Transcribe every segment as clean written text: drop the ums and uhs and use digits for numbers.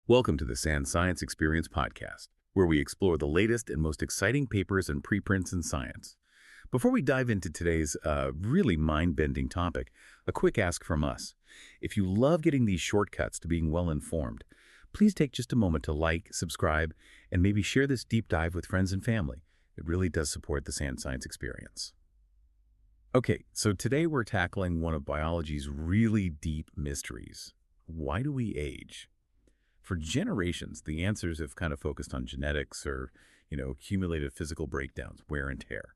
Welcome to the Science Experience podcast, where we explore the latest and most exciting papers and preprints in science. Before we dive into today's really mind-bending topic, a quick ask from us. If you love getting these shortcuts to being well-informed, please take just a moment to like, subscribe, and maybe share this deep dive with friends and family. It really does support the Science Experience. Okay, so today we're tackling one of biology's really deep mysteries. Why do we age? For generations, the answers have kind of focused on genetics or, accumulated physical breakdowns, wear and tear.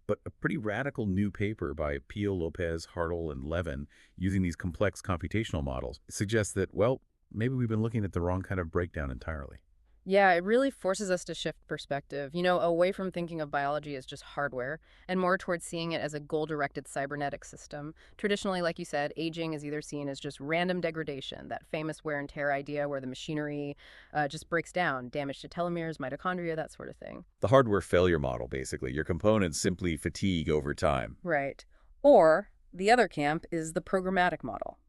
But a pretty radical new paper by Pio, Lopez, Hartle, and Levin using these complex computational models suggests that, well, maybe we've been looking at the wrong kind of breakdown entirely. Yeah, it really forces us to shift perspective, away from thinking of biology as just hardware and more towards seeing it as a goal-directed cybernetic system. Traditionally, like you said, aging is either seen as just random degradation, that famous wear and tear idea where the machinery just breaks down, damage to telomeres, mitochondria, that sort of thing. The hardware failure model, basically. Your components simply fatigue over time. Right. Or the other camp is the programmatic model.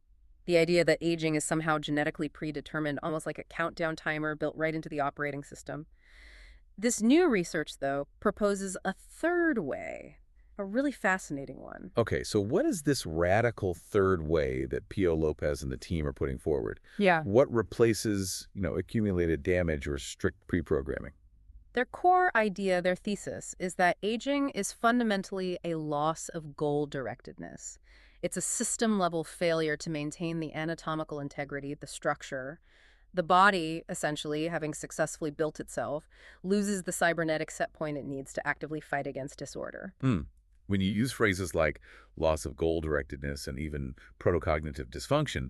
The idea that aging is somehow genetically predetermined, almost like a countdown timer built right into the operating system. This new research, though, proposes a third way, a really fascinating one. Okay, so what is this radical third way that Pio, Lopez, and the team are putting forward? Yeah. What replaces, accumulated damage or strict pre-programming? Their core idea, their thesis, is that aging is fundamentally a loss of goal-directedness. It's a system-level failure to maintain the anatomical integrity, the structure. The body, essentially, having successfully built itself, loses the cybernetic set point it needs to actively fight against disorder. When you use phrases like loss of goal-directedness and even protocognitive dysfunction,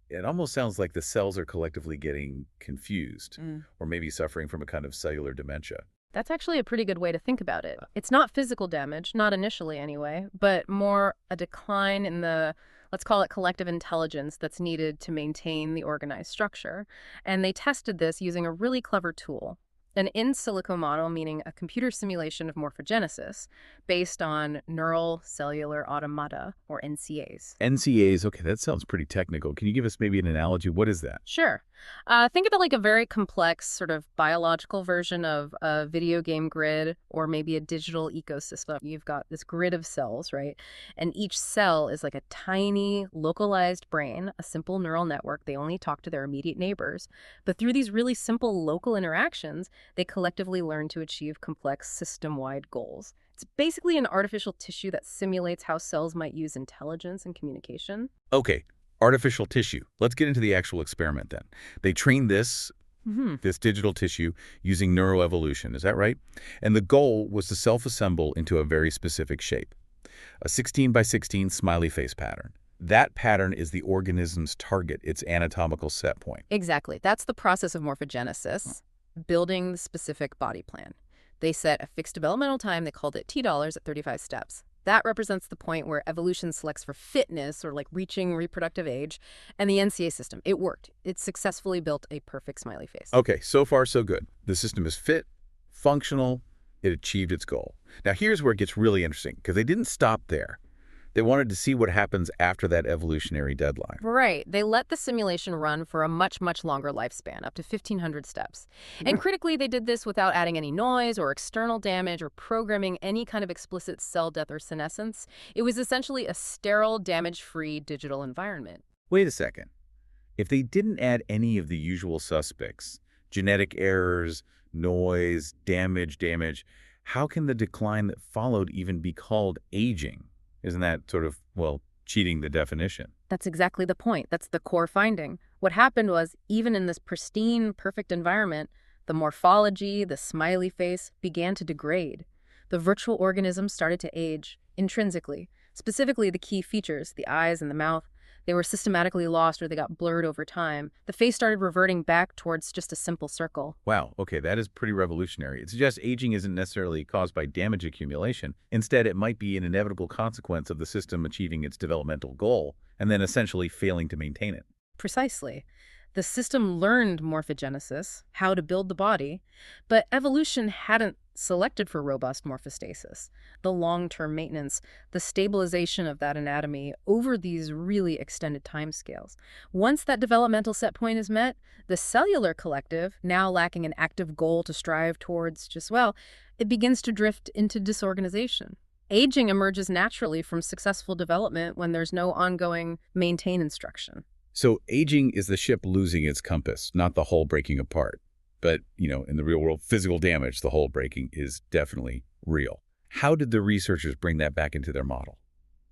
it almost sounds like the cells are collectively getting confused or maybe suffering from a kind of cellular dementia. That's actually a pretty good way to think about it. It's not physical damage, not initially anyway, but more a decline in the, let's call it collective intelligence that's needed to maintain the organized structure. And they tested this using a really clever tool, an in silico model, meaning a computer simulation of morphogenesis based on neural cellular automata, or NCAs. NCAs, okay, that sounds pretty technical. Can you give us maybe an analogy? What is that? Sure. Think of it like a very complex sort of biological version of a video game grid or maybe a digital ecosystem. You've got this grid of cells, right? And each cell is like a tiny localized brain, a simple neural network. They only talk to their immediate neighbors. But through these really simple local interactions, they collectively learn to achieve complex system-wide goals. It's basically an artificial tissue that simulates how cells might use intelligence and communication. Okay, artificial tissue. Let's get into the actual experiment then. They trained this digital tissue using neuroevolution, is that right? And the goal was to self-assemble into a very specific shape, a 16 by 16 smiley face pattern. That pattern is the organism's target, its anatomical set point. Exactly. That's the process of morphogenesis, building the specific body plan. They set a fixed developmental time, they called it $T at 35 steps. That represents the point where evolution selects for fitness or like reaching reproductive age, and the NCA system, it worked. It successfully built a perfect smiley face. Okay, so far so good. The system is fit, functional, it achieved its goal. Now here's where it gets really interesting, because they didn't stop there. They wanted to see what happens after that evolutionary deadline. Right. They let the simulation run for a much, much longer lifespan, up to 1,500 steps. And critically, they did this without adding any noise or external damage or programming any kind of explicit cell death or senescence. It was essentially a sterile, damage-free digital environment. Wait a second. If they didn't add any of the usual suspects, genetic errors, noise, damage, how can the decline that followed even be called aging? Isn't that sort of, cheating the definition? That's exactly the point. That's the core finding. What happened was, even in this pristine, perfect environment, the morphology, the smiley face, began to degrade. The virtual organism started to age intrinsically. Specifically, the key features, the eyes and the mouth, they were systematically lost or they got blurred over time. The face started reverting back towards just a simple circle. Wow, okay, that is pretty revolutionary. It suggests aging isn't necessarily caused by damage accumulation. Instead, it might be an inevitable consequence of the system achieving its developmental goal and then essentially failing to maintain it. Precisely. The system learned morphogenesis, how to build the body, but evolution hadn't selected for robust morphostasis, the long-term maintenance, the stabilization of that anatomy over these really extended timescales. Once that developmental set point is met, the cellular collective, now lacking an active goal to strive towards it begins to drift into disorganization. Aging emerges naturally from successful development when there's no ongoing maintain instruction. So aging is the ship losing its compass, not the hull breaking apart. But, in the real world, physical damage, the hull breaking, is definitely real. How did the researchers bring that back into their model?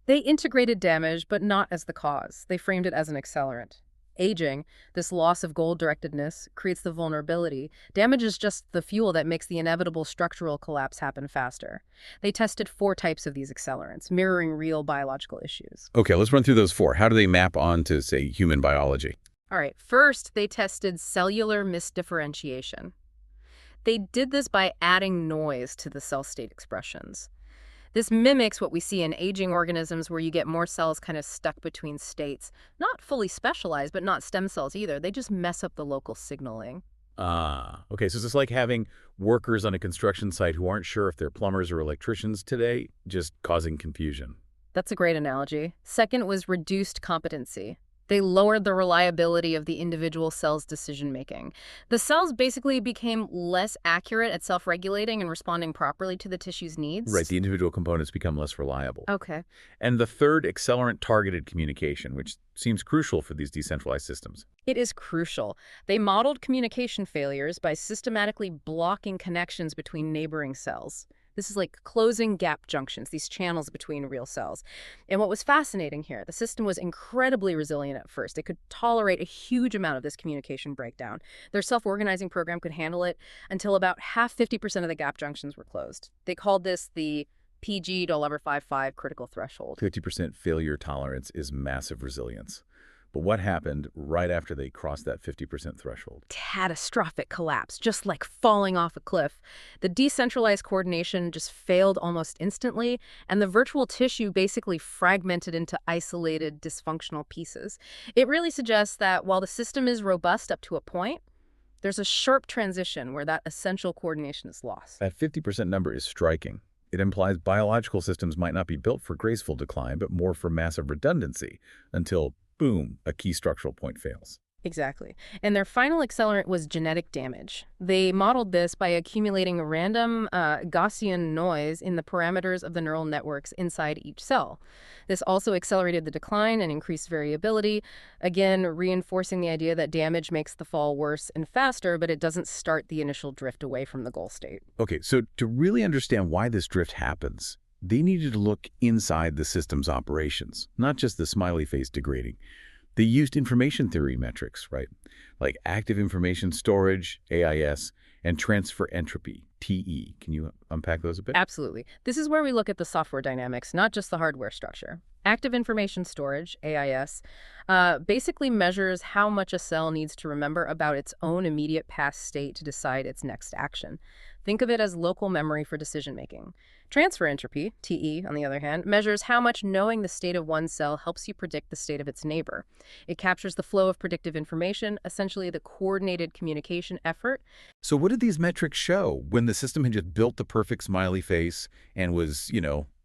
They integrated damage, but not as the cause. They framed it as an accelerant. Aging, this loss of goal-directedness, creates the vulnerability. Damage is just the fuel that makes the inevitable structural collapse happen faster. They tested 4 types of these accelerants, mirroring real biological issues. Okay, let's run through those 4. How do they map onto, say, human biology? All right, first, they tested cellular misdifferentiation. They did this by adding noise to the cell state expressions. This mimics what we see in aging organisms where you get more cells kind of stuck between states. Not fully specialized, but not stem cells either. They just mess up the local signaling. Ah, okay, so it's just like having workers on a construction site who aren't sure if they're plumbers or electricians today, just causing confusion. That's a great analogy. Second was reduced competency. They lowered the reliability of the individual cell's decision-making. The cells basically became less accurate at self-regulating and responding properly to the tissue's needs. Right, the individual components become less reliable. Okay. And the third, accelerant-targeted communication, which seems crucial for these decentralized systems. It is crucial. They modeled communication failures by systematically blocking connections between neighboring cells. This is like closing gap junctions, these channels between real cells. And what was fascinating here, the system was incredibly resilient at first. It could tolerate a huge amount of this communication breakdown. Their self-organizing program could handle it until about 50% of the gap junctions were closed. They called this the PG:55 critical threshold. 50% failure tolerance is massive resilience. But what happened right after they crossed that 50% threshold? Catastrophic collapse, just like falling off a cliff. The decentralized coordination just failed almost instantly, and the virtual tissue basically fragmented into isolated, dysfunctional pieces. It really suggests that while the system is robust up to a point, there's a sharp transition where that essential coordination is lost. That 50% number is striking. It implies biological systems might not be built for graceful decline, but more for massive redundancy until boom, a key structural point fails. Exactly. And their final accelerant was genetic damage. They modeled this by accumulating random Gaussian noise in the parameters of the neural networks inside each cell. This also accelerated the decline and increased variability, again, reinforcing the idea that damage makes the fall worse and faster, but it doesn't start the initial drift away from the goal state. Okay, so to really understand why this drift happens, they needed to look inside the system's operations, not just the smiley face degrading. They used information theory metrics, right? Like active information storage, AIS, and transfer entropy, TE. Can you unpack those a bit? Absolutely. This is where we look at the software dynamics, not just the hardware structure. Active information storage, AIS, basically measures how much a cell needs to remember about its own immediate past state to decide its next action. Think of it as local memory for decision-making. Transfer entropy, TE, on the other hand, measures how much knowing the state of one cell helps you predict the state of its neighbor. It captures the flow of predictive information, essentially the coordinated communication effort. So what did these metrics show when the system had just built the perfect smiley face and was,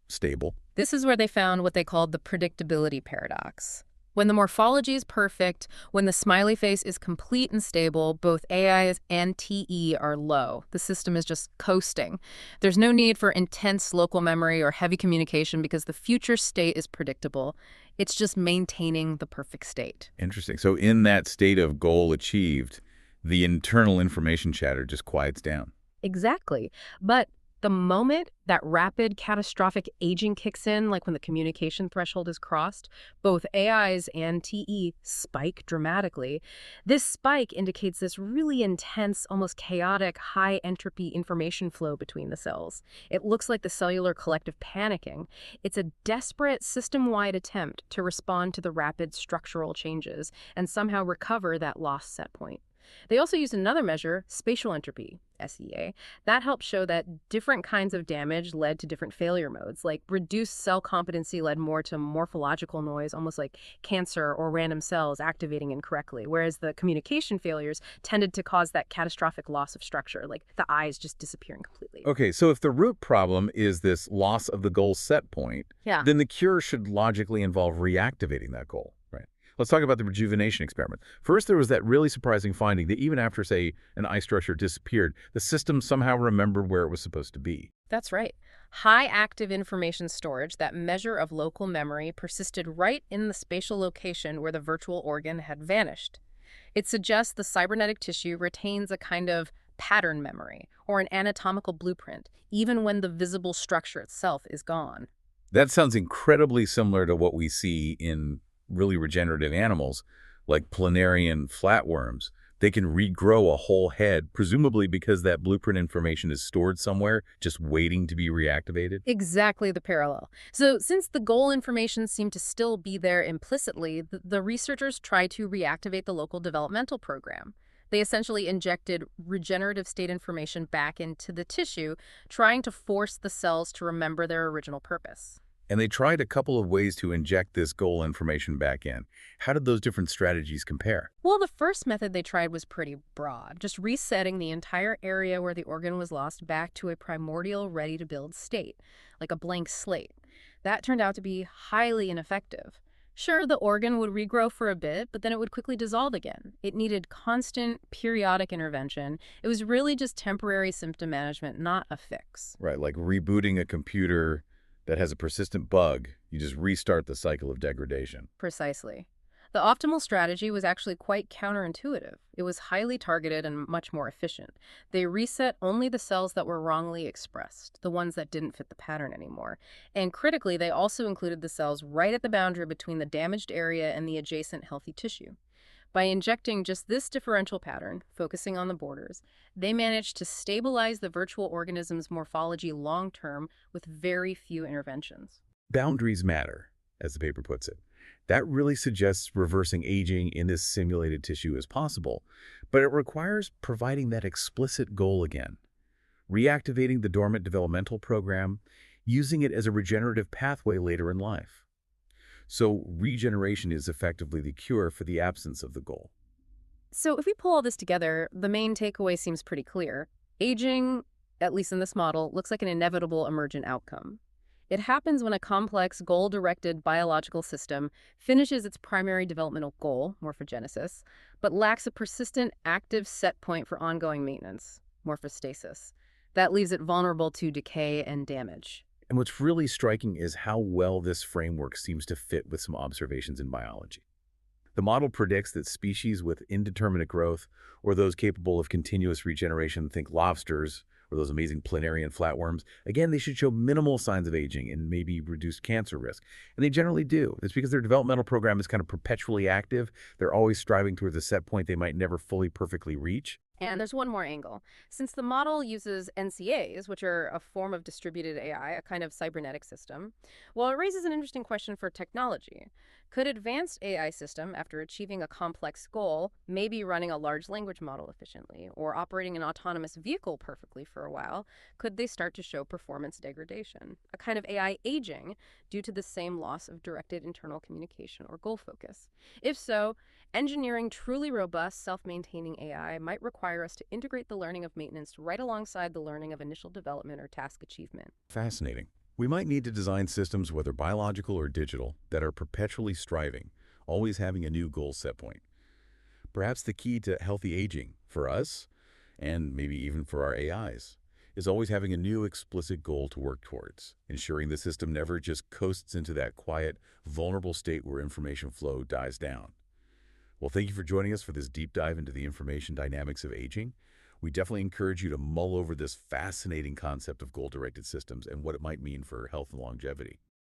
stable? This is where they found what they called the predictability paradox. When the morphology is perfect, when the smiley face is complete and stable, both AIs and TE are low. The system is just coasting. There's no need for intense local memory or heavy communication because the future state is predictable. It's just maintaining the perfect state. Interesting. So in that state of goal achieved, the internal information chatter just quiets down. Exactly. But the moment that rapid catastrophic aging kicks in, like when the communication threshold is crossed, both AIs and TE spike dramatically. This spike indicates this really intense, almost chaotic, high entropy information flow between the cells. It looks like the cellular collective panicking. It's a desperate system-wide attempt to respond to the rapid structural changes and somehow recover that lost set point. They also used another measure, spatial entropy, SEA. That helped show that different kinds of damage led to different failure modes. Like reduced cell competency led more to morphological noise, almost like cancer or random cells activating incorrectly, whereas the communication failures tended to cause that catastrophic loss of structure, like the eyes just disappearing completely. Okay, so if the root problem is this loss of the goal set point, Yeah. then the cure should logically involve reactivating that goal, right? Let's talk about the rejuvenation experiment. First, there was that really surprising finding that even after, say, an eye structure disappeared, the system somehow remembered where it was supposed to be. That's right. High active information storage, that measure of local memory, persisted right in the spatial location where the virtual organ had vanished. It suggests the cybernetic tissue retains a kind of pattern memory or an anatomical blueprint, even when the visible structure itself is gone. That sounds incredibly similar to what we see in really regenerative animals, like planarian flatworms. They can regrow a whole head, presumably because that blueprint information is stored somewhere, just waiting to be reactivated. Exactly the parallel. So, since the goal information seemed to still be there implicitly, the researchers tried to reactivate the local developmental program. They essentially injected regenerative state information back into the tissue, trying to force the cells to remember their original purpose. And they tried a couple of ways to inject this goal information back in. How did those different strategies compare? Well, the first method they tried was pretty broad, just resetting the entire area where the organ was lost back to a primordial, ready-to-build state, like a blank slate. That turned out to be highly ineffective. Sure, the organ would regrow for a bit, but then it would quickly dissolve again. It needed constant, periodic intervention. It was really just temporary symptom management, not a fix. Right, like rebooting a computer that has a persistent bug, you just restart the cycle of degradation. Precisely. The optimal strategy was actually quite counterintuitive. It was highly targeted and much more efficient. They reset only the cells that were wrongly expressed, the ones that didn't fit the pattern anymore. And critically, they also included the cells right at the boundary between the damaged area and the adjacent healthy tissue. By injecting just this differential pattern, focusing on the borders, they managed to stabilize the virtual organism's morphology long-term with very few interventions. Boundaries matter, as the paper puts it. That really suggests reversing aging in this simulated tissue is possible, but it requires providing that explicit goal again, reactivating the dormant developmental program, using it as a regenerative pathway later in life. So regeneration is effectively the cure for the absence of the goal. So if we pull all this together, the main takeaway seems pretty clear. Aging, at least in this model, looks like an inevitable emergent outcome. It happens when a complex, goal-directed biological system finishes its primary developmental goal, morphogenesis, but lacks a persistent, active set point for ongoing maintenance, morphostasis. That leaves it vulnerable to decay and damage. And what's really striking is how well this framework seems to fit with some observations in biology. The model predicts that species with indeterminate growth, or those capable of continuous regeneration, think lobsters, or those amazing planarian flatworms, again, they should show minimal signs of aging and maybe reduced cancer risk. And they generally do. It's because their developmental program is kind of perpetually active. They're always striving towards a set point they might never fully perfectly reach. And there's one more angle. Since the model uses NCAs, which are a form of distributed AI, a kind of cybernetic system, well, it raises an interesting question for technology. Could advanced AI system, after achieving a complex goal, maybe running a large language model efficiently or operating an autonomous vehicle perfectly for a while, could they start to show performance degradation, a kind of AI aging due to the same loss of directed internal communication or goal focus? If so, engineering truly robust, self-maintaining AI might require us to integrate the learning of maintenance right alongside the learning of initial development or task achievement. Fascinating. We might need to design systems, whether biological or digital, that are perpetually striving, always having a new goal set point. Perhaps the key to healthy aging, for us, and maybe even for our AIs, is always having a new explicit goal to work towards, ensuring the system never just coasts into that quiet, vulnerable state where information flow dies down. Well, thank you for joining us for this deep dive into the information dynamics of aging. We definitely encourage you to mull over this fascinating concept of goal-directed systems and what it might mean for health and longevity.